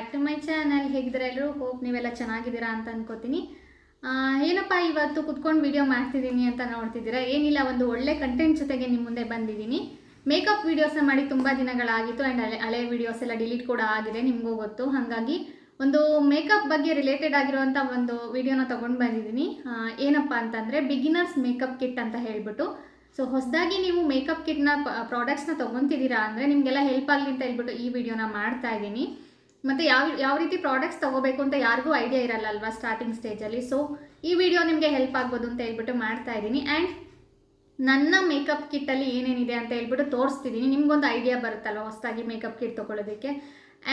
Back to my channel. ಹೇಗಿದ್ರೆ ಎಲ್ಲರೂ hope ನೀವೆಲ್ಲ ಚೆನ್ನಾಗಿದ್ದೀರಾ ಅಂತ ಅನ್ಕೋತೀನಿ. ಏನಪ್ಪ ಇವತ್ತು ಕುತ್ಕೊಂಡು ವಿಡಿಯೋ ಮಾಡ್ತಿದ್ದೀನಿ ಅಂತ ನೋಡ್ತಿದ್ದೀರಾ. ಏನಿಲ್ಲ, ಒಂದು ಒಳ್ಳೆ ಕಂಟೆಂಟ್ ಜೊತೆಗೆ ನಿಮ್ಮ ಮುಂದೆ ಬಂದಿದ್ದೀನಿ. ಮೇಕಪ್ ವೀಡಿಯೋಸ್ನ ಮಾಡಿ ತುಂಬ ದಿನಗಳಾಗಿತ್ತು ಆ್ಯಂಡ್ ಹಳೆ ವೀಡಿಯೋಸ್ ಎಲ್ಲ ಡಿಲೀಟ್ ಕೂಡ ಆಗಿದೆ, ನಿಮಗೂ ಗೊತ್ತು. ಹಾಗಾಗಿ ಒಂದು ಮೇಕಪ್ ಬಗ್ಗೆ ರಿಲೇಟೆಡ್ ಆಗಿರುವಂಥ ಒಂದು ವಿಡಿಯೋನ ತೊಗೊಂಡು ಬಂದಿದ್ದೀನಿ. ಏನಪ್ಪ ಅಂತಂದರೆ ಬಿಗಿನರ್ಸ್ ಮೇಕಪ್ ಕಿಟ್ ಅಂತ ಹೇಳ್ಬಿಟ್ಟು. ಸೊ ಹೊಸದಾಗಿ ನೀವು ಮೇಕಪ್ ಕಿಟ್ನ ಪ್ರಾಡಕ್ಟ್ಸ್ನ ತೊಗೊತಿದ್ದೀರಾ ಅಂದರೆ ನಿಮಗೆಲ್ಲ ಹೆಲ್ಪ್ ಆಗಲಿ ಅಂತ ಹೇಳ್ಬಿಟ್ಟು ಈ ವಿಡಿಯೋನ ಮಾಡ್ತಾ ಇದ್ದೀನಿ. ಮತ್ತು ಯಾವ ರೀತಿ ಪ್ರಾಡಕ್ಟ್ಸ್ ತೊಗೋಬೇಕು ಅಂತ ಯಾರಿಗೂ ಐಡಿಯಾ ಇರಲ್ಲ ಅಲ್ವಾ ಸ್ಟಾರ್ಟಿಂಗ್ ಸ್ಟೇಜಲ್ಲಿ. ಸೊ ಈ ವಿಡಿಯೋ ನಿಮಗೆ ಹೆಲ್ಪ್ ಆಗ್ಬೋದು ಅಂತ ಹೇಳ್ಬಿಟ್ಟು ಮಾಡ್ತಾ ಇದ್ದೀನಿ. ಆ್ಯಂಡ್ ನನ್ನ ಮೇಕಪ್ ಕಿಟ್ಟಲ್ಲಿ ಏನೇನಿದೆ ಅಂತ ಹೇಳ್ಬಿಟ್ಟು ತೋರಿಸ್ತಿದ್ದೀನಿ. ನಿಮ್ಗೊಂದು ಐಡಿಯಾ ಬರುತ್ತಲ್ವ ಹೊಸದಾಗಿ ಮೇಕಪ್ ಕಿಟ್ ತೊಗೊಳ್ಳೋದಕ್ಕೆ.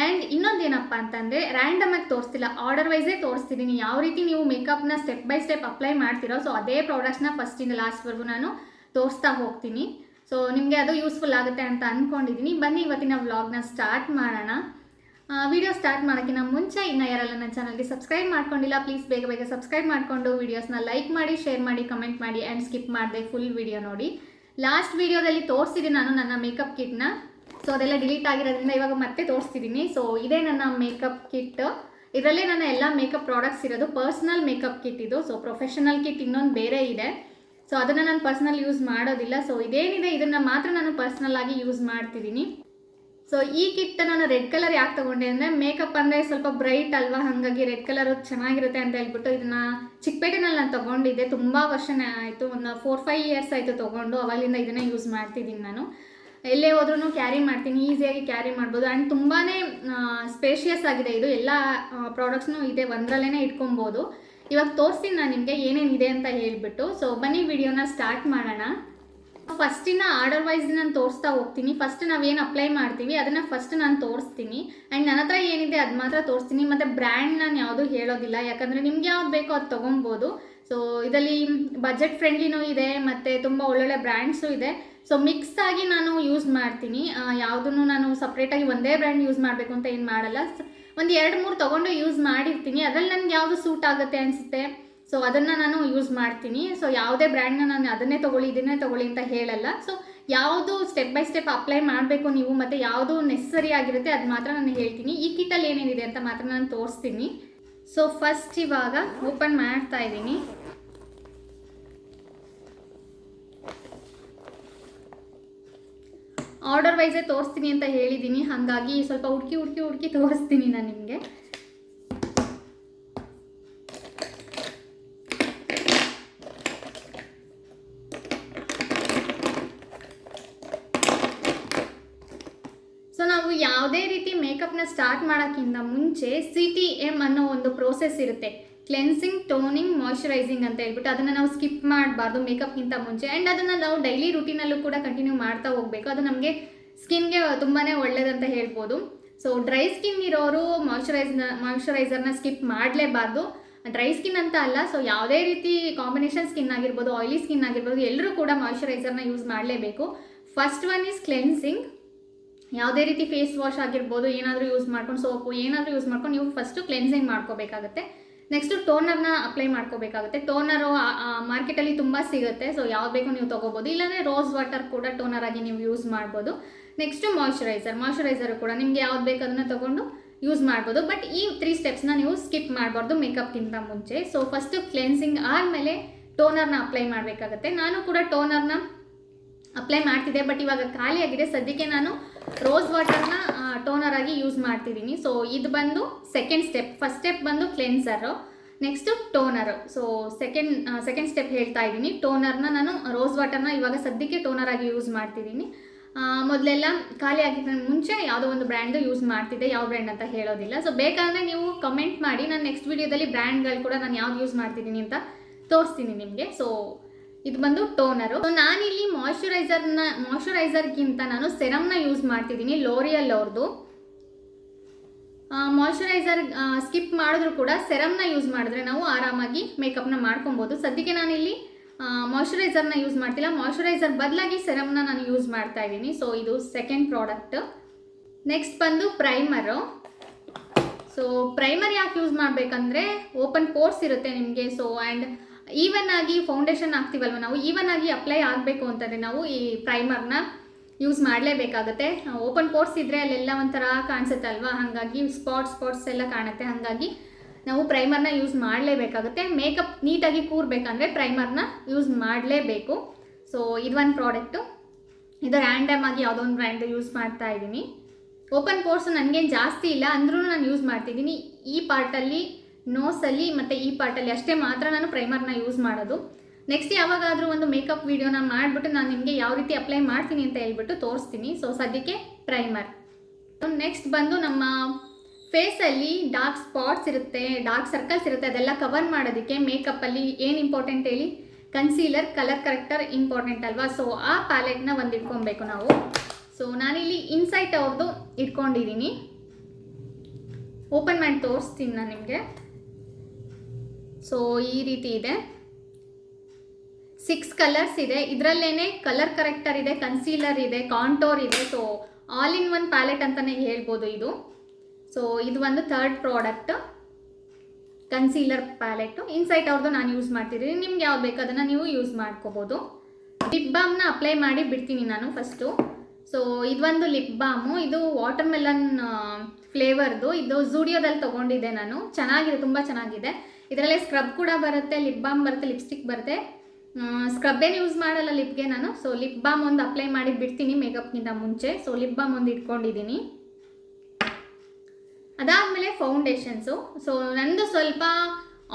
ಆ್ಯಂಡ್ ಇನ್ನೊಂದೇನಪ್ಪ ಅಂತಂದರೆ ರ್ಯಾಂಡಮ್ ಆಗಿ ತೋರಿಸ್ತಿಲ್ಲ, ಆರ್ಡರ್ ವೈಸೇ ತೋರಿಸ್ತಿದ್ದೀನಿ. ಯಾವ ರೀತಿ ನೀವು ಮೇಕಪ್ನ ಸ್ಟೆಪ್ ಬೈ ಸ್ಟೆಪ್ ಅಪ್ಲೈ ಮಾಡ್ತೀರೋ ಸೊ ಅದೇ ಪ್ರಾಡಕ್ಟ್ಸ್ನ ಫಸ್ಟಿಂದ ಲಾಸ್ಟ್ವರೆಗೂ ನಾನು ತೋರಿಸ್ತಾ ಹೋಗ್ತೀನಿ. ಸೊ ನಿಮಗೆ ಅದು ಯೂಸ್ಫುಲ್ ಆಗುತ್ತೆ ಅಂತ ಅಂದ್ಕೊಂಡಿದ್ದೀನಿ. ಬನ್ನಿ ಇವತ್ತಿನ ವ್ಲಾಗ್ನ ಸ್ಟಾರ್ಟ್ ಮಾಡೋಣ. ವಿಡಿಯೋ ಸ್ಟಾರ್ಟ್ ಮಾಡೋಕ್ಕಿಂತ ಮುಂಚೆ ಇನ್ನು ಯಾರೆಲ್ಲ ನನ್ನ ಚಾನಲ್ಗೆ ಸಬ್ಸ್ಕ್ರೈಬ್ ಮಾಡ್ಕೊಂಡಿಲ್ಲ ಪ್ಲೀಸ್ ಬೇಗ ಸಬ್ಸ್ಕ್ರೈಬ್ ಮಾಡಿಕೊಂಡು ವಿಡಿಯೋಸ್ನ ಲೈಕ್ ಮಾಡಿ, ಶೇರ್ ಮಾಡಿ, ಕಮೆಂಟ್ ಮಾಡಿ ಆ್ಯಂಡ್ ಸ್ಕಿಪ್ ಮಾಡಿದೆ ಫುಲ್ ವಿಡಿಯೋ ನೋಡಿ. ಲಾಸ್ಟ್ ವಿಡಿಯೋದಲ್ಲಿ ತೋರಿಸಿದ್ದೀನಿ ನಾನು ನನ್ನ ಮೇಕಪ್ ಕಿಟ್ನ. ಸೊ ಅದೆಲ್ಲ ಡಿಲೀಟ್ ಆಗಿರೋದ್ರಿಂದ ಇವಾಗ ಮತ್ತೆ ತೋರಿಸ್ತಿದ್ದೀನಿ. ಸೊ ಇದೇ ನನ್ನ ಮೇಕಪ್ ಕಿಟ್. ಇದರಲ್ಲೇ ನನ್ನ ಎಲ್ಲ ಮೇಕಪ್ ಪ್ರಾಡಕ್ಟ್ಸ್ ಇರೋದು. ಪರ್ಸ್ನಲ್ ಮೇಕಪ್ ಕಿಟ್ ಇದು. ಸೊ ಪ್ರೊಫೆಷನಲ್ ಕಿಟ್ ಇನ್ನೊಂದು ಬೇರೆ ಇದೆ. ಸೊ ಅದನ್ನು ನಾನು ಪರ್ಸ್ನಲ್ ಯೂಸ್ ಮಾಡೋದಿಲ್ಲ. ಸೊ ಇದೇನಿದೆ ಇದನ್ನು ಮಾತ್ರ ನಾನು ಪರ್ಸ್ನಲ್ ಆಗಿ ಯೂಸ್ ಮಾಡ್ತಿದ್ದೀನಿ. ಸೊ ಈ ಕಿಟ್ ನಾನು ರೆಡ್ ಕಲರ್ ಯಾಕೆ ತೊಗೊಂಡೆ ಅಂದರೆ ಮೇಕಪ್ ಅಂದರೆ ಸ್ವಲ್ಪ ಬ್ರೈಟ್ ಅಲ್ವಾ, ಹಾಗಾಗಿ ರೆಡ್ ಕಲರು ಚೆನ್ನಾಗಿರುತ್ತೆ ಅಂತ ಹೇಳ್ಬಿಟ್ಟು ಇದನ್ನು ಚಿಕ್ಕಪೇಟೆನಲ್ಲಿ ನಾನು ತೊಗೊಂಡಿದ್ದೆ. ತುಂಬ ವರ್ಷನೇ ಆಯಿತು, ಒಂದು 4-5 ಇಯರ್ಸ್ ಆಯಿತು ತೊಗೊಂಡು. ಅವಾಗಲಿಂದ ಇದನ್ನೇ ಯೂಸ್ ಮಾಡ್ತಿದ್ದೀನಿ ನಾನು. ಎಲ್ಲೇ ಹೋದ್ರೂ ಕ್ಯಾರಿ ಮಾಡ್ತೀನಿ, ಈಸಿಯಾಗಿ ಕ್ಯಾರಿ ಮಾಡ್ಬೋದು. ಆ್ಯಂಡ್ ತುಂಬಾ ಸ್ಪೇಷಿಯಸ್ ಆಗಿದೆ ಇದು. ಎಲ್ಲ ಪ್ರಾಡಕ್ಟ್ಸ್ನೂ ಇದೆ, ಒಂದರಲ್ಲೇ ಇಟ್ಕೊಬೋದು. ಇವಾಗ ತೋರಿಸ್ತೀನಿ ನಾನು ನಿಮಗೆ ಏನೇನಿದೆ ಅಂತ ಹೇಳ್ಬಿಟ್ಟು. ಸೊ ಬನ್ನಿ ವಿಡಿಯೋನ ಸ್ಟಾರ್ಟ್ ಮಾಡೋಣ. ಫಸ್ಟಿನ ಆರ್ಡರ್ ವೈಸ್ ನಾನು ತೋರಿಸ್ತಾ ಹೋಗ್ತೀನಿ. ಫಸ್ಟ್ ನಾವೇನು ಅಪ್ಲೈ ಮಾಡ್ತೀವಿ ಅದನ್ನು ಫಸ್ಟ್ ನಾನು ತೋರಿಸ್ತೀನಿ. ಆ್ಯಂಡ್ ನನ್ನ ಹತ್ರ ಏನಿದೆ ಅದು ಮಾತ್ರ ತೋರಿಸ್ತೀನಿ. ಮತ್ತು ಬ್ರ್ಯಾಂಡ್ ನಾನು ಯಾವುದೂ ಹೇಳೋದಿಲ್ಲ, ಯಾಕಂದರೆ ನಿಮ್ಗೆ ಯಾವ್ದು ಬೇಕೋ ಅದು ತೊಗೊಬೋದು. ಸೊ ಇದರಲ್ಲಿ ಬಜೆಟ್ ಫ್ರೆಂಡ್ಲಿನೂ ಇದೆ ಮತ್ತು ತುಂಬ ಒಳ್ಳೊಳ್ಳೆ ಬ್ರ್ಯಾಂಡ್ಸು ಇದೆ. ಸೊ ಮಿಕ್ಸ್ ಆಗಿ ನಾನು ಯೂಸ್ ಮಾಡ್ತೀನಿ. ಯಾವುದನ್ನು ನಾನು ಸಪ್ರೇಟಾಗಿ ಒಂದೇ ಬ್ರ್ಯಾಂಡ್ ಯೂಸ್ ಮಾಡಬೇಕು ಅಂತ ಏನು ಮಾಡಲ್ಲ. ಒಂದು 2-3 ತೊಗೊಂಡು ಯೂಸ್ ಮಾಡಿರ್ತೀನಿ. ಅದರಲ್ಲಿ ನನಗೆ ಯಾವುದು ಸೂಟ್ ಆಗುತ್ತೆ ಅನಿಸುತ್ತೆ ಸೊ ಅದನ್ನು ನಾನು ಯೂಸ್ ಮಾಡ್ತೀನಿ. ಸೊ ಯಾವುದೇ ಬ್ರ್ಯಾಂಡ್ನ ನಾನು ಅದನ್ನೇ ತೊಗೊಳ್ಳಿ ಇದನ್ನೇ ತೊಗೊಳ್ಳಿ ಅಂತ ಹೇಳಲ್ಲ. ಸೊ ಯಾವುದು ಸ್ಟೆಪ್ ಬೈ ಸ್ಟೆಪ್ ಅಪ್ಲೈ ಮಾಡಬೇಕು ನೀವು ಮತ್ತು ಯಾವುದು ನೆಸಸರಿ ಆಗಿರುತ್ತೆ ಅದು ಮಾತ್ರ ನಾನು ಹೇಳ್ತೀನಿ. ಈ ಕಿಟ್ಟಲ್ಲಿ ಏನೇನಿದೆ ಅಂತ ಮಾತ್ರ ನಾನು ತೋರಿಸ್ತೀನಿ. ಸೊ ಫಸ್ಟ್ ಇವಾಗ ಓಪನ್ ಮಾಡ್ತಾ ಇದ್ದೀನಿ. ಆರ್ಡರ್ ವೈಸೇ ತೋರಿಸ್ತೀನಿ ಅಂತ ಹೇಳಿದ್ದೀನಿ, ಹಾಗಾಗಿ ಸ್ವಲ್ಪ ಹುಡುಕಿ ತೋರಿಸ್ತೀನಿ ನಾನು ನಿಮಗೆ. ಸೊ ನಾವು ಯಾವುದೇ ರೀತಿ ಮೇಕಪ್ನ ಸ್ಟಾರ್ಟ್ ಮಾಡೋಕ್ಕಿಂತ ಮುಂಚೆ CTM ಅನ್ನೋ ಒಂದು ಪ್ರೋಸೆಸ್ ಇರುತ್ತೆ, ಕ್ಲೆನ್ಸಿಂಗ್, ಟೋನಿಂಗ್, ಮಾಯ್ಶ್ಚರೈಸಿಂಗ್ ಅಂತ ಹೇಳ್ಬಿಟ್ಟು. ಅದನ್ನು ನಾವು ಸ್ಕಿಪ್ ಮಾಡಬಾರ್ದು ಮೇಕಪ್ಗಿಂತ ಮುಂಚೆ. ಆ್ಯಂಡ್ ಅದನ್ನು ನಾವು ಡೈಲಿ ರೂಟೀನಲ್ಲೂ ಕೂಡ ಕಂಟಿನ್ಯೂ ಮಾಡ್ತಾ ಹೋಗಬೇಕು. ಅದು ನಮಗೆ ಸ್ಕಿನ್ಗೆ ತುಂಬಾ ಒಳ್ಳೆಯದಂತ ಹೇಳ್ಬೋದು. ಸೊ ಡ್ರೈ ಸ್ಕಿನ್ ಇರೋರು ಮಾಯ್ಶ್ಚರೈಸರ್ನ ಸ್ಕಿಪ್ ಮಾಡಲೇಬಾರ್ದು. ಡ್ರೈ ಸ್ಕಿನ್ ಅಂತ ಅಲ್ಲ, ಸೊ ಯಾವುದೇ ರೀತಿ ಕಾಂಬಿನೇಷನ್ ಸ್ಕಿನ್ ಆಗಿರ್ಬೋದು, ಆಯಿಲಿ ಸ್ಕಿನ್ ಆಗಿರ್ಬೋದು, ಎಲ್ಲರೂ ಕೂಡ ಮಾಯ್ಶ್ಚರೈಸರ್ನ ಯೂಸ್ ಮಾಡಲೇಬೇಕು. First one is cleansing. ಯಾವುದೇ ರೀತಿ ಫೇಸ್ ವಾಶ್ ಆಗಿರ್ಬೋದು, ಏನಾದರೂ ಯೂಸ್ ಮಾಡ್ಕೊಂಡು, ಸೋಪು ಏನಾದರೂ ಯೂಸ್ ಮಾಡ್ಕೊಂಡು ನೀವು ಫಸ್ಟು ಕ್ಲೆನ್ಸಿಂಗ್ ಮಾಡ್ಕೋಬೇಕಾಗುತ್ತೆ. ನೆಕ್ಸ್ಟು ಟೋನರ್ನ ಅಪ್ಲೈ ಮಾಡ್ಕೋಬೇಕಾಗುತ್ತೆ. ಟೋನರು ಮಾರ್ಕೆಟಲ್ಲಿ ತುಂಬ ಸಿಗುತ್ತೆ. ಸೊ ಯಾವ್ದು ಬೇಕು ನೀವು ತೊಗೋಬೋದು, ಇಲ್ಲಾಂದರೆ ರೋಸ್ ವಾಟರ್ ಕೂಡ ಟೋನರ್ ಆಗಿ ನೀವು ಯೂಸ್ ಮಾಡ್ಬೋದು. ನೆಕ್ಸ್ಟು ಮಾಯ್ಶ್ಚರೈಸರು ಕೂಡ ನಿಮಗೆ ಯಾವ್ದು ಬೇಕು ಅದನ್ನು ತೊಗೊಂಡು ಯೂಸ್ ಮಾಡ್ಬೋದು. ಬಟ್ ಈ 3 ಸ್ಟೆಪ್ಸ್ನ ನೀವು ಸ್ಕಿಪ್ ಮಾಡಬಾರ್ದು ಮೇಕಪ್ಗಿಂತ ಮುಂಚೆ. ಸೊ ಫಸ್ಟು ಕ್ಲೆನ್ಸಿಂಗ್ ಆದಮೇಲೆ ಟೋನರ್ನ ಅಪ್ಲೈ ಮಾಡಬೇಕಾಗುತ್ತೆ. ನಾನು ಕೂಡ ಟೋನರ್ನ ಅಪ್ಲೈ ಮಾಡ್ತಿದ್ದೆ, ಬಟ್ ಇವಾಗ ಖಾಲಿಯಾಗಿದೆ. ಸದ್ಯಕ್ಕೆ ನಾನು ರೋಸ್ ವಾಟರ್ನ ಟೋನರ್ ಆಗಿ ಯೂಸ್ ಮಾಡ್ತಿದ್ದೀನಿ. ಸೊ ಇದು ಬಂದು ಸೆಕೆಂಡ್ ಸ್ಟೆಪ್. ಫಸ್ಟ್ ಸ್ಟೆಪ್ ಬಂದು ಕ್ಲೆನ್ಸರು, next toner. So second step ಹೇಳ್ತಾ ಇದ್ದೀನಿ. ಟೋನರ್ನ ನಾನು ರೋಸ್ ವಾಟರ್ನ ಇವಾಗ ಸದ್ಯಕ್ಕೆ ಟೋನರ್ ಆಗಿ ಯೂಸ್ ಮಾಡ್ತಿದ್ದೀನಿ. ಮೊದಲೆಲ್ಲ ಖಾಲಿ ಆಗಿದ್ದ ಮುಂಚೆ ಯಾವುದೋ ಒಂದು ಬ್ರ್ಯಾಂಡು ಯೂಸ್ ಮಾಡ್ತಿದ್ದೆ, ಯಾವ ಬ್ರ್ಯಾಂಡ್ ಅಂತ ಹೇಳೋದಿಲ್ಲ. ಸೊ ಬೇಕಾದರೆ ನೀವು ಕಮೆಂಟ್ ಮಾಡಿ, ನಾನು ನೆಕ್ಸ್ಟ್ ವಿಡಿಯೋದಲ್ಲಿ ಬ್ರ್ಯಾಂಡ್ಗಳು ಕೂಡ ನಾನು ಯಾವ್ದು ಯೂಸ್ ಮಾಡ್ತಿದ್ದೀನಿ ಅಂತ ತೋರಿಸ್ತೀನಿ ನಿಮಗೆ. ಸೊ ಇದು ಬಂದು ಟೋನರು. ಸೊ ನಾನಿಲ್ಲಿ ಮಾಯ್ಶ್ಚರೈಸರ್ಗಿಂತ ನಾನು ಸೆರಮ್ನ ಯೂಸ್ ಮಾಡ್ತಿದ್ದೀನಿ, ಲೋರಿಯಲ್ ಅವ್ರದ್ದು. ಮಾಯ್ಶ್ಚರೈಸರ್ ಸ್ಕಿಪ್ ಮಾಡಿದ್ರು ಕೂಡ ಸೆರಮ್ನ ಯೂಸ್ ಮಾಡಿದ್ರೆ ನಾವು ಆರಾಮಾಗಿ ಮೇಕಪ್ನ ಮಾಡ್ಕೊಬೋದು. ಸದ್ಯಕ್ಕೆ ನಾನಿಲ್ಲಿ ಮಾಯ್ಶ್ಚರೈಸರ್ನ ಯೂಸ್ ಮಾಡ್ತಿಲ್ಲ, ಮಾಯ್ಶ್ಚರೈಸರ್ ಬದಲಾಗಿ ಸೆರಮ್ನ ನಾನು ಯೂಸ್ ಮಾಡ್ತಾ ಇದ್ದೀನಿ. ಸೊ ಇದು ಸೆಕೆಂಡ್ ಪ್ರಾಡಕ್ಟ್. ನೆಕ್ಸ್ಟ್ ಬಂದು ಪ್ರೈಮರು. ಸೊ ಪ್ರೈಮರ್ ಯಾಕೆ ಯೂಸ್ ಮಾಡಬೇಕಂದ್ರೆ ಓಪನ್ ಪೋರ್ಸ್ ಇರುತ್ತೆ ನಿಮಗೆ. ಸೊ ಆ್ಯಂಡ್ ಈವನ್ ಆಗಿ ಫೌಂಡೇಶನ್ ಹಾಕ್ತೀವಲ್ವ ನಾವು, ಈವನ್ ಆಗಿ ಅಪ್ಲೈ ಆಗಬೇಕು ಅಂತಂದರೆ ನಾವು ಈ ಪ್ರೈಮರ್ನ ಯೂಸ್ ಮಾಡಲೇಬೇಕಾಗುತ್ತೆ. ಓಪನ್ ಪೋರ್ಸ್ ಇದ್ದರೆ ಅಲ್ಲೆಲ್ಲ ಒಂಥರ ಕಾಣಿಸುತ್ತೆ ಅಲ್ವಾ, ಹಾಗಾಗಿ ಸ್ಪಾಟ್ಸ್ ಎಲ್ಲ ಕಾಣುತ್ತೆ. ಹಾಗಾಗಿ ನಾವು ಪ್ರೈಮರ್ನ ಯೂಸ್ ಮಾಡಲೇಬೇಕಾಗುತ್ತೆ. ಮೇಕಪ್ ನೀಟಾಗಿ ಕೂರಬೇಕಂದ್ರೆ ಪ್ರೈಮರ್ನ ಯೂಸ್ ಮಾಡಲೇಬೇಕು. ಸೊ ಇದು ಒಂದು ಪ್ರಾಡಕ್ಟು, ಇದು ರ್ಯಾಂಡಮ್ ಆಗಿ ಯಾವುದೋ ಒಂದು ಬ್ರ್ಯಾಂಡ್ ಯೂಸ್ ಮಾಡ್ತಾ ಇದ್ದೀನಿ. ಓಪನ್ ಪೋರ್ಸ್ ನನಗೇನು ಜಾಸ್ತಿ ಇಲ್ಲ ಅಂದ್ರೂ ನಾನು ಯೂಸ್ ಮಾಡ್ತಿದ್ದೀನಿ. ಈ ಪಾರ್ಟಲ್ಲಿ, ನೋಸಲ್ಲಿ ಮತ್ತು ಈ ಪಾರ್ಟಲ್ಲಿ ಅಷ್ಟೇ ಮಾತ್ರ ನಾನು ಪ್ರೈಮರ್ನ ಯೂಸ್ ಮಾಡೋದು. ನೆಕ್ಸ್ಟ್ ಯಾವಾಗಾದರೂ ಒಂದು ಮೇಕಪ್ ವೀಡಿಯೋನ ಮಾಡಿಬಿಟ್ಟು ನಾನು ನಿಮಗೆ ಯಾವ ರೀತಿ ಅಪ್ಲೈ ಮಾಡ್ತೀನಿ ಅಂತ ಹೇಳ್ಬಿಟ್ಟು ತೋರಿಸ್ತೀನಿ. ಸೊ ಸದ್ಯಕ್ಕೆ ಪ್ರೈಮರ್. ನೆಕ್ಸ್ಟ್ ಬಂದು ನಮ್ಮ ಫೇಸಲ್ಲಿ ಡಾರ್ಕ್ ಸ್ಪಾಟ್ಸ್ ಇರುತ್ತೆ, ಡಾರ್ಕ್ ಸರ್ಕಲ್ಸ್ ಇರುತ್ತೆ, ಅದೆಲ್ಲ ಕವರ್ ಮಾಡೋದಕ್ಕೆ ಮೇಕಪ್ಪಲ್ಲಿ ಏನು ಇಂಪಾರ್ಟೆಂಟ್ ಹೇಳಿ, ಕನ್ಸೀಲರ್, ಕಲರ್ ಕರೆಕ್ಟರ್ ಇಂಪಾರ್ಟೆಂಟ್ ಅಲ್ವಾ. ಸೊ ಆ ಪ್ಯಾಲೆಟ್ನ ಒಂದು ಇಟ್ಕೊಬೇಕು ನಾವು. ಸೊ ನಾನಿಲ್ಲಿ ಇನ್ಸೈಟ್ ಅವ್ರದ್ದು ಇಟ್ಕೊಂಡಿದ್ದೀನಿ. ಓಪನ್ ಮಾಡಿ ತೋರಿಸ್ತೀನಿ ನಾನು ನಿಮಗೆ. ಸೊ ಈ ರೀತಿ ಇದೆ, 6 ಕಲರ್ಸ್ ಇದೆ. ಇದರಲ್ಲೇನೆ ಕಲರ್ ಕರೆಕ್ಟರ್ ಇದೆ, ಕನ್ಸೀಲರ್ ಇದೆ, ಕಾಂಟೋರ್ ಇದೆ. So all in one palette ಅಂತಲೇ ಹೇಳ್ಬೋದು ಇದು. ಸೊ ಇದು ಒಂದು ಥರ್ಡ್ ಪ್ರಾಡಕ್ಟ್, ಕನ್ಸೀಲರ್ ಪ್ಯಾಲೆಟು. ಇನ್ಸೈಟ್ ಅವ್ರದ್ದು ನಾನು ಯೂಸ್ ಮಾಡ್ತಿದ್ದೀನಿ, ನಿಮ್ಗೆ ಯಾವ್ದು ಬೇಕು ಅದನ್ನು ನೀವು ಯೂಸ್ ಮಾಡ್ಕೋಬೋದು. ಲಿಪ್ ಬಾಮ್ನ ಅಪ್ಲೈ ಮಾಡಿ ಬಿಡ್ತೀನಿ ನಾನು ಫಸ್ಟು. ಸೊ ಇದೊಂದು ಲಿಪ್ ಬಾಮು, ಇದು ವಾಟರ್ ಮೆಲನ್ ಫ್ಲೇವರ್ದು. ಇದು ಝೂಡಿಯೋದಲ್ಲಿ ತೊಗೊಂಡಿದ್ದೆ ನಾನು, ಚೆನ್ನಾಗಿದೆ, ತುಂಬ ಚೆನ್ನಾಗಿದೆ. ಇದರಲ್ಲೇ ಸ್ಕ್ರಬ್ ಕೂಡ ಬರುತ್ತೆ, ಲಿಪ್ ಬಾಮ್ ಬರುತ್ತೆ, ಲಿಪ್ಸ್ಟಿಕ್ ಬರುತ್ತೆ. ಸ್ಕ್ರಬ್ ಏನು ಯೂಸ್ ಮಾಡಲ್ಲ ಲಿಪ್ಗೆ ನಾನು. ಸೊ ಲಿಪ್ ಬಾಮ್ ಒಂದು ಅಪ್ಲೈ ಮಾಡಿ ಬಿಡ್ತೀನಿ ಮೇಕಪ್ಗಿಂತ ಮುಂಚೆ. ಸೊ ಲಿಪ್ ಬಾಮ್ ಒಂದು ಇಟ್ಕೊಂಡಿದ್ದೀನಿ. ಅದಾದಮೇಲೆ ಫೌಂಡೇಶನ್ಸು. ಸೊ ನಂದು ಸ್ವಲ್ಪ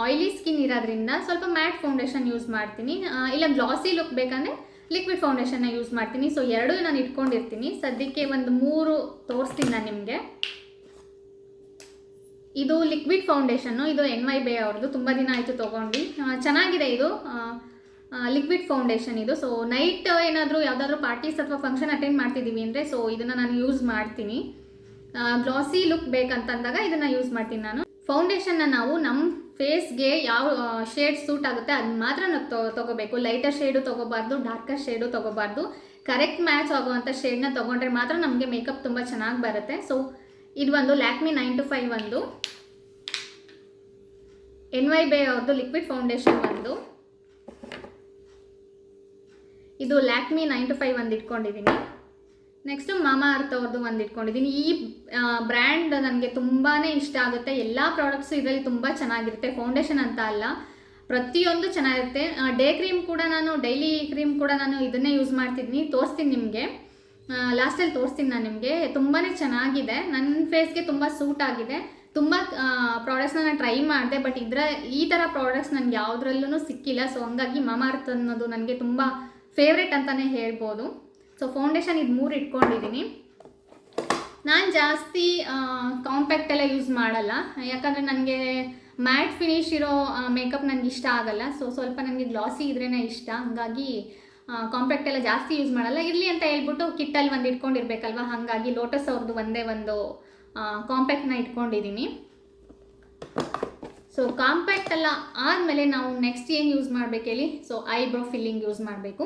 ಆಯಿಲಿ ಸ್ಕಿನ್ ಇರೋದ್ರಿಂದ ಸ್ವಲ್ಪ ಮ್ಯಾಟ್ ಫೌಂಡೇಶನ್ ಯೂಸ್ ಮಾಡ್ತೀನಿ, ಇಲ್ಲ ಗ್ಲಾಸಿ ಲುಕ್ ಬೇಕಂದರೆ ಲಿಕ್ವಿಡ್ ಫೌಂಡೇಶನ್ನ ಯೂಸ್ ಮಾಡ್ತೀನಿ. ಸೊ ಎರಡೂ ನಾನು ಇಟ್ಕೊಂಡಿರ್ತೀನಿ. ಸದ್ಯಕ್ಕೆ ಒಂದು 3 ತೋರಿಸ್ತೀನಿ ನಾನು ನಿಮಗೆ. ಇದು ಲಿಕ್ವಿಡ್ ಫೌಂಡೇಶನ್ನು, ಇದು NYBE ಅವ್ರದ್ದು, ತುಂಬ ದಿನ ಆಯಿತು ತೊಗೊಂಡು. ಚೆನ್ನಾಗಿದೆ ಇದು ಲಿಕ್ವಿಡ್ ಫೌಂಡೇಶನ್ ಇದು. ಸೊ ನೈಟ್ ಏನಾದರೂ ಯಾವುದಾದ್ರೂ ಪಾರ್ಟೀಸ್ ಅಥವಾ ಫಂಕ್ಷನ್ ಅಟೆಂಡ್ ಮಾಡ್ತಿದ್ದೀವಿ ಅಂದರೆ ಸೊ ಇದನ್ನು ನಾನು ಯೂಸ್ ಮಾಡ್ತೀನಿ. ಗ್ಲಾಸಿ ಲುಕ್ ಬೇಕಂತಂದಾಗ ಇದನ್ನು ಯೂಸ್ ಮಾಡ್ತೀನಿ ನಾನು. ಫೌಂಡೇಶನ್ನ ನಾವು ನಮ್ಮ ಫೇಸ್ಗೆ ಯಾವ ಶೇಡ್ ಸೂಟ್ ಆಗುತ್ತೆ ಅದನ್ನ ಮಾತ್ರ ನಾವು ತೊಗೋಬೇಕು. ಲೈಟರ್ ಶೇಡು ತೊಗೋಬಾರ್ದು, ಡಾರ್ಕರ್ ಶೇಡು ತೊಗೋಬಾರ್ದು. ಕರೆಕ್ಟ್ ಮ್ಯಾಚ್ ಆಗುವಂಥ ಶೇಡ್ನ ತೊಗೊಂಡ್ರೆ ಮಾತ್ರ ನಮಗೆ ಮೇಕಪ್ ತುಂಬ ಚೆನ್ನಾಗಿ ಬರುತ್ತೆ. ಸೊ ಇದು ಒಂದು ಲ್ಯಾಕ್ಮಿ 925 ಒಂದು, NYBE ಅವ್ರದ್ದು ಲಿಕ್ವಿಡ್ ಫೌಂಡೇಶನ್ ಒಂದು, ಇದು ಲ್ಯಾಕ್ಮಿ 925 ಒಂದು ಇಟ್ಕೊಂಡಿದ್ದೀನಿ. ನೆಕ್ಸ್ಟು ಮಾಮಾ ಅರ್ತ್ ಅವ್ರದ್ದು ಒಂದು ಇಟ್ಕೊಂಡಿದ್ದೀನಿ. ಈ ಬ್ರ್ಯಾಂಡ್ ನನಗೆ ತುಂಬಾ ಇಷ್ಟ ಆಗುತ್ತೆ. ಎಲ್ಲ ಪ್ರಾಡಕ್ಟ್ಸು ಇದರಲ್ಲಿ ತುಂಬ ಚೆನ್ನಾಗಿರುತ್ತೆ, ಫೌಂಡೇಶನ್ ಅಂತ ಅಲ್ಲ, ಪ್ರತಿಯೊಂದು ಚೆನ್ನಾಗಿರುತ್ತೆ. ಡೇ ಕ್ರೀಮ್ ಕೂಡ ನಾನು, ಡೈಲಿ ಕ್ರೀಮ್ ಕೂಡ ನಾನು ಇದನ್ನೇ ಯೂಸ್ ಮಾಡ್ತಿದ್ದೀನಿ. ತೋರಿಸ್ತೀನಿ ನಿಮಗೆ, ಲಾಸ್ಟಲ್ಲಿ ತೋರಿಸ್ತೀನಿ ನಾನು ನಿಮಗೆ. ತುಂಬಾ ಚೆನ್ನಾಗಿದೆ, ನನ್ನ ಫೇಸ್ಗೆ ತುಂಬ ಸೂಟ್ ಆಗಿದೆ. ತುಂಬ ಪ್ರಾಡಕ್ಟ್ಸ್ನ ನಾನು ಟ್ರೈ ಮಾಡಿದೆ, ಬಟ್ ಈ ಥರ ಪ್ರಾಡಕ್ಟ್ಸ್ ನನಗೆ ಯಾವುದ್ರಲ್ಲೂ ಸಿಕ್ಕಿಲ್ಲ. ಸೊ ಹಂಗಾಗಿ ಮಾಮಾ ಅರ್ತ್ ಅನ್ನೋದು ನನಗೆ ತುಂಬ ಫೇವ್ರೆಟ್ ಅಂತಲೇ ಹೇಳ್ಬೋದು. ಸೊ ಫೌಂಡೇಶನ್ ಇದು 3 ಇಟ್ಕೊಂಡಿದ್ದೀನಿ. ನಾನು ಜಾಸ್ತಿ ಕಾಂಪ್ಯಾಕ್ಟ್ ಎಲ್ಲ ಯೂಸ್ ಮಾಡಲ್ಲ, ಯಾಕಂದರೆ ನನಗೆ ಮ್ಯಾಟ್ ಫಿನಿಶ್ ಇರೋ ಮೇಕಪ್ ನನಗೆ ಇಷ್ಟ ಆಗಲ್ಲ. ಸೊ ಸ್ವಲ್ಪ ನನಗೆ ಗ್ಲಾಸಿ ಇದ್ರೇ ಇಷ್ಟ, ಹಾಗಾಗಿ ಕಾಂಪ್ಯಾಕ್ಟ್ ಎಲ್ಲ ಜಾಸ್ತಿ ಯೂಸ್ ಮಾಡಲ್ಲ. ಇರಲಿ ಅಂತ ಹೇಳ್ಬಿಟ್ಟು ಕಿಟ್ಟಲ್ಲಿ ಒಂದು ಇಟ್ಕೊಂಡಿರ್ಬೇಕಲ್ವ, ಹಾಗಾಗಿ ಲೋಟಸ್ ಅವ್ರದ್ದು ಒಂದೇ ಒಂದು ಕಾಂಪ್ಯಾಕ್ಟ್ನ ಇಟ್ಕೊಂಡಿದ್ದೀನಿ. ಸೊ ಕಾಂಪ್ಯಾಕ್ಟ್ ಎಲ್ಲ ಆದಮೇಲೆ ನಾವು ನೆಕ್ಸ್ಟ್ ಏನು ಯೂಸ್ ಮಾಡಬೇಕು ಹೇಳಿ. ಸೊ ಐಬ್ರೋ ಫಿಲ್ಲಿಂಗ್ ಯೂಸ್ ಮಾಡಬೇಕು.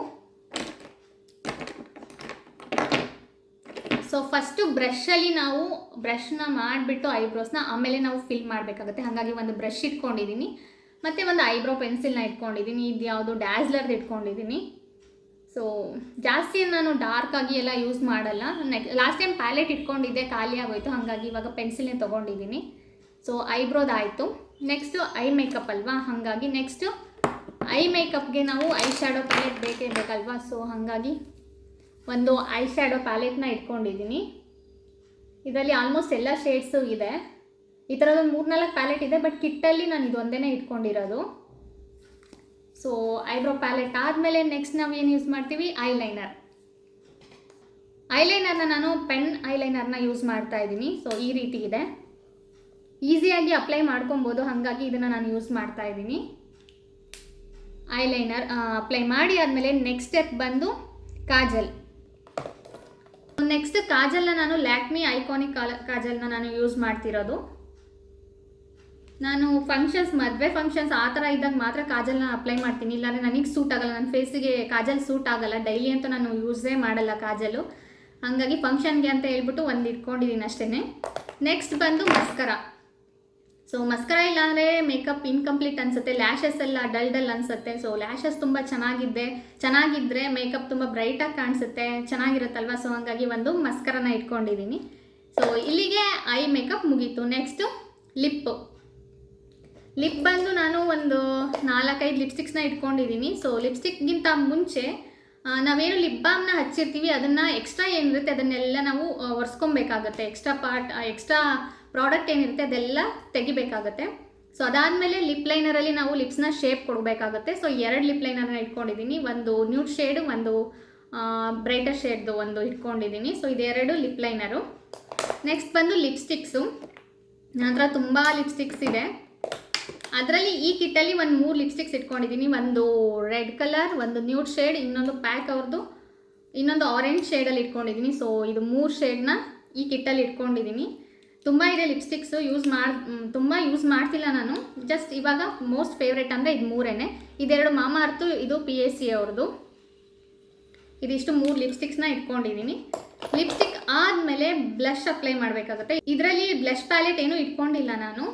ಸೊ ಫಸ್ಟು ಬ್ರಷಲ್ಲಿ ನಾವು ಬ್ರಷ್ನ ಮಾಡಿಬಿಟ್ಟು ಐಬ್ರೋಸ್ನ ಆಮೇಲೆ ನಾವು ಫಿಲ್ ಮಾಡಬೇಕಾಗುತ್ತೆ. ಹಾಗಾಗಿ ಒಂದು ಬ್ರಷ್ ಇಟ್ಕೊಂಡಿದ್ದೀನಿ, ಮತ್ತು ಒಂದು ಐಬ್ರೋ ಪೆನ್ಸಿಲ್ನ ಇಟ್ಕೊಂಡಿದ್ದೀನಿ. ಇದು ಯಾವುದು ಡ್ಯಾಸ್ಲರ್ದು ಇಟ್ಕೊಂಡಿದ್ದೀನಿ. ಸೊ ಜಾಸ್ತಿ ನಾನು ಡಾರ್ಕಾಗಿ ಎಲ್ಲ ಯೂಸ್ ಮಾಡಲ್ಲ. ಲಾಸ್ಟ್ ಟೈಮ್ ಪ್ಯಾಲೆಟ್ ಇಟ್ಕೊಂಡಿದ್ದೆ, ಖಾಲಿ ಆಗೋಯ್ತು, ಹಾಗಾಗಿ ಇವಾಗ ಪೆನ್ಸಿಲ್ನೇ ತೊಗೊಂಡಿದ್ದೀನಿ. ಸೊ ಐಬ್ರೋದಾಯಿತು. ನೆಕ್ಸ್ಟು ಐ ಮೇಕಪ್ ಅಲ್ವಾ, ಹಾಗಾಗಿ ನೆಕ್ಸ್ಟು ಐ ಮೇಕಪ್ಗೆ ನಾವು ಐ ಶ್ಯಾಡೋ ಪ್ಯಾಲೆಟ್ ಬೇಕೇ ಬೇಕಲ್ವಾ. ಸೊ ಹಾಗಾಗಿ ಒಂದು ಐ ಶ್ಯಾಡೋ ಪ್ಯಾಲೆಟ್ನ ಇಟ್ಕೊಂಡಿದ್ದೀನಿ. ಇದರಲ್ಲಿ ಆಲ್ಮೋಸ್ಟ್ ಎಲ್ಲ ಶೇಡ್ಸು ಇದೆ. ಈ ಥರದೊಂದು 3-4 ಪ್ಯಾಲೆಟ್ ಇದೆ, ಬಟ್ ಕಿಟ್ಟಲ್ಲಿ ನಾನು ಇದೊಂದೇ ಇಟ್ಕೊಂಡಿರೋದು. ಸೊ ಐಬ್ರೋ ಪ್ಯಾಲೆಟ್ ಆದಮೇಲೆ ನೆಕ್ಸ್ಟ್ ನಾವು ಏನು ಯೂಸ್ ಮಾಡ್ತೀವಿ, ಐಲೈನರ್. ಐಲೈನರ್ನ ನಾನು ಪೆನ್ ಐಲೈನರ್ನ ಯೂಸ್ ಮಾಡ್ತಾ ಇದ್ದೀನಿ. ಸೊ ಈ ರೀತಿ ಇದೆ, ಈಸಿಯಾಗಿ ಅಪ್ಲೈ ಮಾಡ್ಕೊಬೋದು, ಹಾಗಾಗಿ ಇದನ್ನು ನಾನು ಯೂಸ್ ಮಾಡ್ತಾ ಇದ್ದೀನಿ. ಐಲೈನರ್ ಅಪ್ಲೈ ಮಾಡಿ ಆದಮೇಲೆ ನೆಕ್ಸ್ಟ್ ಸ್ಟೆಪ್ ಬಂದು ಕಾಜಲ್. ನೆಕ್ಸ್ಟ್ ಕಾಜಲ್ನ ನಾನು ಲ್ಯಾಕ್ಮಿ ಐಕಾನಿಕ್ ಕಾಜಲ್ನ ನಾನು ಯೂಸ್ ಮಾಡ್ತಿರೋದು. ನಾನು ಫಂಕ್ಷನ್ಸ್, ಮದುವೆ ಫಂಕ್ಷನ್ಸ್ ಆ ಥರ ಇದ್ದಾಗ ಮಾತ್ರ ಕಾಜಲ್ನ ಅಪ್ಲೈ ಮಾಡ್ತೀನಿ, ಇಲ್ಲಾಂದರೆ ನನಗೆ ಸೂಟ್ ಆಗಲ್ಲ, ನನ್ನ ಫೇಸಿಗೆ ಕಾಜಲ್ ಸೂಟ್ ಆಗಲ್ಲ. ಡೈಲಿ ಅಂತೂ ನಾನು ಯೂಸೇ ಮಾಡಲ್ಲ ಕಾಜಲು, ಹಾಗಾಗಿ ಫಂಕ್ಷನ್ಗೆ ಅಂತ ಹೇಳ್ಬಿಟ್ಟು ಒಂದು ಇಟ್ಕೊಂಡಿದ್ದೀನಿ ಅಷ್ಟೇ. ನೆಕ್ಸ್ಟ್ ಬಂದು ಮಸ್ಕರ. ಸೊ ಮಸ್ಕರ ಇಲ್ಲ ಅಂದರೆ ಮೇಕಪ್ ಇನ್ಕಂಪ್ಲೀಟ್ ಅನಿಸುತ್ತೆ, ಲ್ಯಾಶಸ್ ಎಲ್ಲ ಡಲ್ ಅನಿಸುತ್ತೆ. ಸೊ ಲ್ಯಾಶಸ್ ತುಂಬ ಚೆನ್ನಾಗಿದ್ದರೆ ಮೇಕಪ್ ತುಂಬ ಬ್ರೈಟಾಗಿ ಕಾಣಿಸುತ್ತೆ, ಚೆನ್ನಾಗಿರುತ್ತಲ್ವ. ಸೊ ಹಾಗಾಗಿ ಒಂದು ಮಸ್ಕರನ ಇಟ್ಕೊಂಡಿದ್ದೀನಿ. ಸೊ ಇಲ್ಲಿಗೆ ಐ ಮೇಕಪ್ ಮುಗೀತು. ನೆಕ್ಸ್ಟು ಲಿಪ್ ಬಂದು ನಾನು ಒಂದು 4-5 ಲಿಪ್ಸ್ಟಿಕ್ಸ್ನ ಇಟ್ಕೊಂಡಿದ್ದೀನಿ. ಸೊ ಲಿಪ್ಸ್ಟಿಕ್ಗಿಂತ ಮುಂಚೆ ನಾವೇನು ಲಿಪ್ ಬಾಮ್ನ ಹಚ್ಚಿರ್ತೀವಿ ಅದನ್ನು ಎಕ್ಸ್ಟ್ರಾ ಏನಿರುತ್ತೆ ಅದನ್ನೆಲ್ಲ ನಾವು ಒರೆಸ್ಕೊಬೇಕಾಗತ್ತೆ. ಎಕ್ಸ್ಟ್ರಾ ಪ್ರಾಡಕ್ಟ್ ಏನಿರುತ್ತೆ ಅದೆಲ್ಲ ತೆಗಿಬೇಕಾಗತ್ತೆ. ಸೊ ಅದಾದಮೇಲೆ ಲಿಪ್ ಲೈನರಲ್ಲಿ ನಾವು ಲಿಪ್ಸ್ನ ಶೇಪ್ ಕೊಡಬೇಕಾಗತ್ತೆ. ಸೊ 2 ಲಿಪ್ ಲೈನರ್ನ ಇಟ್ಕೊಂಡಿದ್ದೀನಿ, ಒಂದು ನ್ಯೂಡ್ ಶೇಡು, ಒಂದು ಬ್ರೈಟರ್ ಶೇಡ್ದು ಒಂದು ಇಟ್ಕೊಂಡಿದ್ದೀನಿ. ಸೊ ಇದೆರಡು ಲಿಪ್ ಲೈನರು. ನೆಕ್ಸ್ಟ್ ಬಂದು ಲಿಪ್ಸ್ಟಿಕ್ಸು. ನನ್ನ ಹತ್ರ ತುಂಬ ಲಿಪ್ಸ್ಟಿಕ್ಸ್ ಇದೆ. ಅದರಲ್ಲಿ ಈ ಕಿಟ್ಟಲ್ಲಿ ಒಂದು 3 ಲಿಪ್ಸ್ಟಿಕ್ಸ್ ಇಟ್ಕೊಂಡಿದ್ದೀನಿ. ಒಂದು ರೆಡ್ ಕಲರ್, ಒಂದು ನ್ಯೂಡ್ ಶೇಡ್, ಇನ್ನೊಂದು ಪ್ಯಾಕ್ ಅವ್ರದ್ದು, ಇನ್ನೊಂದು ಆರೆಂಜ್ ಶೇಡಲ್ಲಿ ಇಟ್ಕೊಂಡಿದ್ದೀನಿ. ಸೊ ಇದು 3 ಶೇಡ್ನ ಈ ಕಿಟ್ಟಲ್ಲಿ ಇಟ್ಕೊಂಡಿದ್ದೀನಿ. ತುಂಬ ಇದೆ ಲಿಪ್ಸ್ಟಿಕ್ಸು, ತುಂಬ ಯೂಸ್ ಮಾಡ್ತಿಲ್ಲ ನಾನು. ಜಸ್ಟ್ ಇವಾಗ ಮೋಸ್ಟ್ ಫೇವ್ರೇಟ್ ಅಂದರೆ ಇದು 3. ಇದೆರಡು ಮಾಮಾ ಅರ್ತು, ಇದು PAC ಅವ್ರದ್ದು. ಇದಿಷ್ಟು 3 ಲಿಪ್ಸ್ಟಿಕ್ಸ್ನ ಇಟ್ಕೊಂಡಿದ್ದೀನಿ. ಲಿಪ್ಸ್ಟಿಕ್ ಆದಮೇಲೆ ಬ್ಲಷ್ ಅಪ್ಲೈ ಮಾಡಬೇಕಾಗುತ್ತೆ. ಇದರಲ್ಲಿ ಬ್ಲಷ್ ಪ್ಯಾಲೆಟ್ ಏನೂ ಇಟ್ಕೊಂಡಿಲ್ಲ ನಾನು,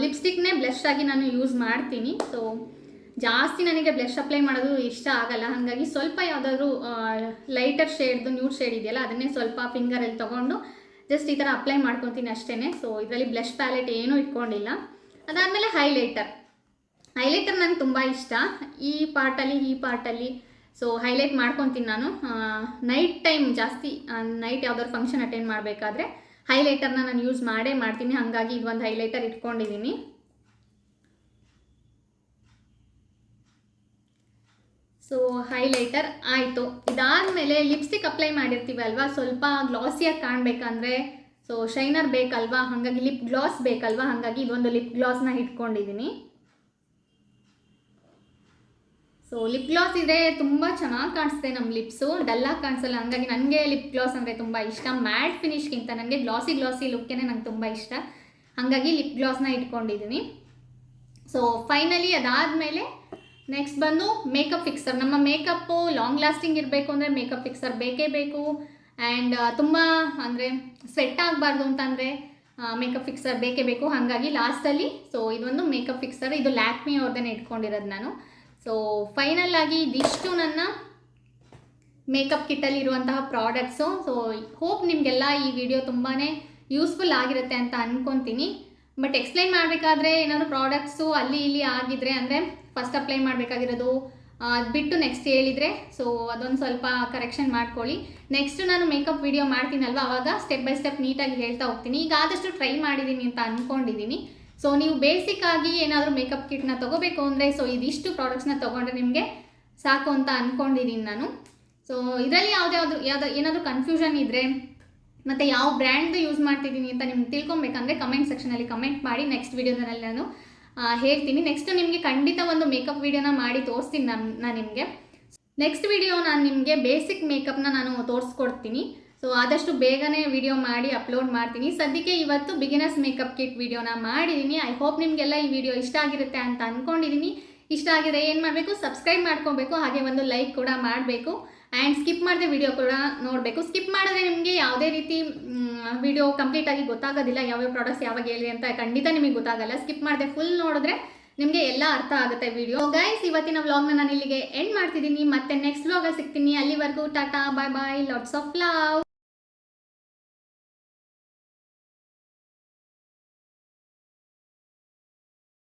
ಲಿಪ್ಸ್ಟಿಕ್ನೇ ಬ್ಲಷ್ ಆಗಿ ನಾನು ಯೂಸ್ ಮಾಡ್ತೀನಿ. ಸೊ ಜಾಸ್ತಿ ನನಗೆ ಬ್ಲಷ್ ಅಪ್ಲೈ ಮಾಡೋದು ಇಷ್ಟ ಆಗಲ್ಲ, ಹಾಗಾಗಿ ಸ್ವಲ್ಪ ಯಾವುದಾದ್ರೂ ಲೈಟರ್ ಶೇಡ್ದು ನ್ಯೂಡ್ ಶೇಡ್ ಇದೆಯಲ್ಲ ಅದನ್ನೇ ಸ್ವಲ್ಪ ಫಿಂಗರಲ್ಲಿ ತೊಗೊಂಡು ಜಸ್ಟ್ ಈ ಥರ ಅಪ್ಲೈ ಮಾಡ್ಕೊತೀನಿ ಅಷ್ಟೇ. ಸೊ ಇದರಲ್ಲಿ ಬ್ಲಷ್ ಪ್ಯಾಲೆಟ್ ಏನೂ ಇಟ್ಕೊಂಡಿಲ್ಲ. ಅದಾದಮೇಲೆ ಹೈಲೈಟರ್ ನನಗೆ ತುಂಬ ಇಷ್ಟ. ಈ ಪಾರ್ಟಲ್ಲಿ ಸೊ ಹೈಲೈಟ್ ಮಾಡ್ಕೊತೀನಿ ನಾನು. ನೈಟ್ ಟೈಮ್ ಜಾಸ್ತಿ, ನೈಟ್ ಯಾವ್ದಾದ್ರು ಫಂಕ್ಷನ್ ಅಟೆಂಡ್ ಮಾಡಬೇಕಾದ್ರೆ ಹೈಲೈಟರ್ನ ನಾನು ಯೂಸ್ ಮಾಡ್ತೀನಿ. ಹಾಗಾಗಿ ಇದೊಂದು ಹೈಲೈಟರ್ ಇಟ್ಕೊಂಡಿದ್ದೀನಿ. ಸೊ ಹೈಲೈಟರ್ ಆಯಿತು. ಇದಾದಮೇಲೆ ಲಿಪ್ಸ್ಟಿಕ್ ಅಪ್ಲೈ ಮಾಡಿರ್ತೀವಿ ಅಲ್ವಾ, ಸ್ವಲ್ಪ ಗ್ಲಾಸಿಯಾಗಿ ಕಾಣಬೇಕಂದ್ರೆ ಸೊ ಶೈನರ್ ಬೇಕಲ್ವಾ, ಹಾಗಾಗಿ ಲಿಪ್ ಗ್ಲಾಸ್ ಬೇಕಲ್ವಾ, ಹಾಗಾಗಿ ಇದೊಂದು ಲಿಪ್ ಗ್ಲಾಸ್ನ ಇಟ್ಕೊಂಡಿದ್ದೀನಿ. ಸೊ ಲಿಪ್ ಗ್ಲಾಸ್ ಇದೆ, ತುಂಬ ಚೆನ್ನಾಗಿ ಕಾಣಿಸುತ್ತೆ ನಮ್ಮ ಲಿಪ್ಸು, ಡಲ್ಲಾಗಿ ಕಾಣಿಸಲ್ಲ. ಹಾಗಾಗಿ ನನಗೆ ಲಿಪ್ ಗ್ಲಾಸ್ ಅಂದರೆ ತುಂಬ ಇಷ್ಟ. ಮ್ಯಾಟ್ ಫಿನಿಶ್ಗಿಂತ ನನಗೆ ಗ್ಲಾಸಿ ಲುಕ್ಕೇ ನಂಗೆ ತುಂಬ ಇಷ್ಟ, ಹಾಗಾಗಿ ಲಿಪ್ ಗ್ಲಾಸ್ನ ಇಟ್ಕೊಂಡಿದ್ದೀನಿ. ಸೊ ಫೈನಲಿ ಅದಾದಮೇಲೆ ನೆಕ್ಸ್ಟ್ ಬಂದು ಮೇಕಪ್ ಫಿಕ್ಸರ್. ನಮ್ಮ ಮೇಕಪ್ಪು ಲಾಂಗ್ ಲಾಸ್ಟಿಂಗ್ ಇರಬೇಕು ಅಂದರೆ ಮೇಕಪ್ ಫಿಕ್ಸರ್ ಬೇಕೇ ಬೇಕು. ಆ್ಯಂಡ್ ತುಂಬ ಅಂದರೆ ಸ್ವೆಟ್ ಆಗಬಾರ್ದು ಅಂತಂದರೆ ಮೇಕಪ್ ಫಿಕ್ಸರ್ ಬೇಕೇ ಬೇಕು. ಹಾಗಾಗಿ ಲಾಸ್ಟಲ್ಲಿ ಸೊ ಇದೊಂದು ಮೇಕಪ್ ಫಿಕ್ಸರ್, ಇದು ಲ್ಯಾಕ್ಮಿ ಅವ್ರದ್ದೇ ಇಟ್ಕೊಂಡಿರೋದು ನಾನು. ಸೊ ಫೈನಲ್ ಆಗಿ ಇದಿಷ್ಟು ನನ್ನ ಮೇಕಪ್ ಕಿಟ್ಟಲ್ಲಿ ಇರುವಂತಹ ಪ್ರಾಡಕ್ಟ್ಸು. ಸೊ ಹೋಪ್ ನಿಮಗೆಲ್ಲ ಈ ವಿಡಿಯೋ ತುಂಬಾ ಯೂಸ್ಫುಲ್ ಆಗಿರುತ್ತೆ ಅಂತ ಅಂದ್ಕೊತೀನಿ. ಬಟ್ ಎಕ್ಸ್ಪ್ಲೈನ್ ಮಾಡಬೇಕಾದ್ರೆ ಏನಾದರೂ ಪ್ರಾಡಕ್ಟ್ಸು ಅಲ್ಲಿ ಇಲ್ಲಿ ಆಗಿದ್ರೆ ಅಂದರೆ ಫಸ್ಟ್ ಅಪ್ಲೈ ಮಾಡಬೇಕಾಗಿರೋದು ಅದು ಬಿಟ್ಟು ನೆಕ್ಸ್ಟ್ ಹೇಳಿದರೆ ಸೊ ಅದೊಂದು ಸ್ವಲ್ಪ ಕರೆಕ್ಷನ್ ಮಾಡ್ಕೊಳ್ಳಿ. ನೆಕ್ಸ್ಟ್ ನಾನು ಮೇಕಪ್ ವಿಡಿಯೋ ಮಾಡ್ತೀನಲ್ವ ಆವಾಗ ಸ್ಟೆಪ್ ಬೈ ಸ್ಟೆಪ್ ನೀಟಾಗಿ ಹೇಳ್ತಾ ಹೋಗ್ತೀನಿ. ಈಗ ಆದಷ್ಟು ಟ್ರೈ ಮಾಡಿದ್ದೀನಿ ಅಂತ ಅಂದ್ಕೊಂಡಿದ್ದೀನಿ. ಸೊ ನೀವು ಬೇಸಿಕ್ಕಾಗಿ ಏನಾದರೂ ಮೇಕಪ್ ಕಿಟ್ನ ತೊಗೋಬೇಕು ಅಂದರೆ ಸೊ ಇದಿಷ್ಟು ಪ್ರಾಡಕ್ಟ್ಸ್ನ ತೊಗೊಂಡ್ರೆ ನಿಮಗೆ ಸಾಕು ಅಂತ ಅಂದ್ಕೊಂಡಿದ್ದೀನಿ ನಾನು. ಸೊ ಇದರಲ್ಲಿ ಏನಾದರೂ ಕನ್ಫ್ಯೂಷನ್ ಇದ್ದರೆ ಮತ್ತು ಯಾವ ಬ್ರ್ಯಾಂಡ್ದು ಯೂಸ್ ಮಾಡ್ತಿದ್ದೀನಿ ಅಂತ ನಿಮ್ಗೆ ತಿಳ್ಕೊಬೇಕಂದ್ರೆ ಕಮೆಂಟ್ ಸೆಕ್ಷನಲ್ಲಿ ಕಮೆಂಟ್ ಮಾಡಿ. ನೆಕ್ಸ್ಟ್ ವೀಡಿಯೋದಲ್ಲಿ ನಾನು ಹೇಳ್ತೀನಿ. ನೆಕ್ಸ್ಟ್ ನಿಮಗೆ ಖಂಡಿತ ಒಂದು ಮೇಕಪ್ ವೀಡಿಯೋನ ಮಾಡಿ ತೋರಿಸ್ತೀನಿ ನಾನು ನಿಮಗೆ. ನೆಕ್ಸ್ಟ್ ವೀಡಿಯೋ ನಾನು ನಿಮಗೆ ಬೇಸಿಕ್ ಮೇಕಪ್ನ ನಾನು ತೋರಿಸ್ಕೊಡ್ತೀನಿ. ಸೊ ಆದಷ್ಟು ಬೇಗನೆ ವಿಡಿಯೋ ಮಾಡಿ ಅಪ್ಲೋಡ್ ಮಾಡ್ತೀನಿ. ಸದ್ಯಕ್ಕೆ ಇವತ್ತು ಬಿಗಿನರ್ಸ್ ಮೇಕಪ್ ಕಿಟ್ ವಿಡಿಯೋನ ಮಾಡಿದ್ದೀನಿ. ಐ ಹೋಪ್ ನಿಮಗೆಲ್ಲ ಈ ವಿಡಿಯೋ ಇಷ್ಟ ಆಗಿರುತ್ತೆ ಅಂತ ಅಂದ್ಕೊಂಡಿದ್ದೀನಿ. ಇಷ್ಟ ಆಗಿದೆ ಏನು ಮಾಡಬೇಕು, ಸಬ್ಸ್ಕ್ರೈಬ್ ಮಾಡ್ಕೊಬೇಕು, ಹಾಗೆ ಒಂದು ಲೈಕ್ ಕೂಡ ಮಾಡಬೇಕು. ಆ್ಯಂಡ್ ಸ್ಕಿಪ್ ಮಾಡಿದೆ ವಿಡಿಯೋ ಕೂಡ ನೋಡಬೇಕು. ಸ್ಕಿಪ್ ಮಾಡಿದ್ರೆ ನಿಮಗೆ ಯಾವುದೇ ರೀತಿ ವಿಡಿಯೋ ಕಂಪ್ಲೀಟಾಗಿ ಗೊತ್ತಾಗೋದಿಲ್ಲ, ಯಾವ್ಯಾವ ಪ್ರಾಡಕ್ಟ್ಸ್ ಯಾವಾಗ ಹೇಳಿ ಅಂತ ಖಂಡಿತ ನಿಮಗೆ ಗೊತ್ತಾಗಲ್ಲ. ಸ್ಕಿಪ್ ಮಾಡಿದೆ ಫುಲ್ ನೋಡಿದ್ರೆ ನಿಮಗೆ ಎಲ್ಲ ಅರ್ಥ ಆಗುತ್ತೆ ವಿಡಿಯೋ. ಗೈಸ್ ಇವತ್ತಿನ ವ್ಲಾಗ್ನ ನಾನು ಇಲ್ಲಿಗೆ ಎಂಡ್ ಮಾಡ್ತಿದ್ದೀನಿ. ಮತ್ತೆ ನೆಕ್ಸ್ಟ್ ವ್ಲಾಗಲ್ಲಿ ಸಿಗ್ತೀನಿ. ಅಲ್ಲಿವರೆಗೂ ಟಾಟಾ ಬಾಯ್ ಬಾಯ್, ಲಾಟ್ಸ್ ಆಫ್ ಲವ್.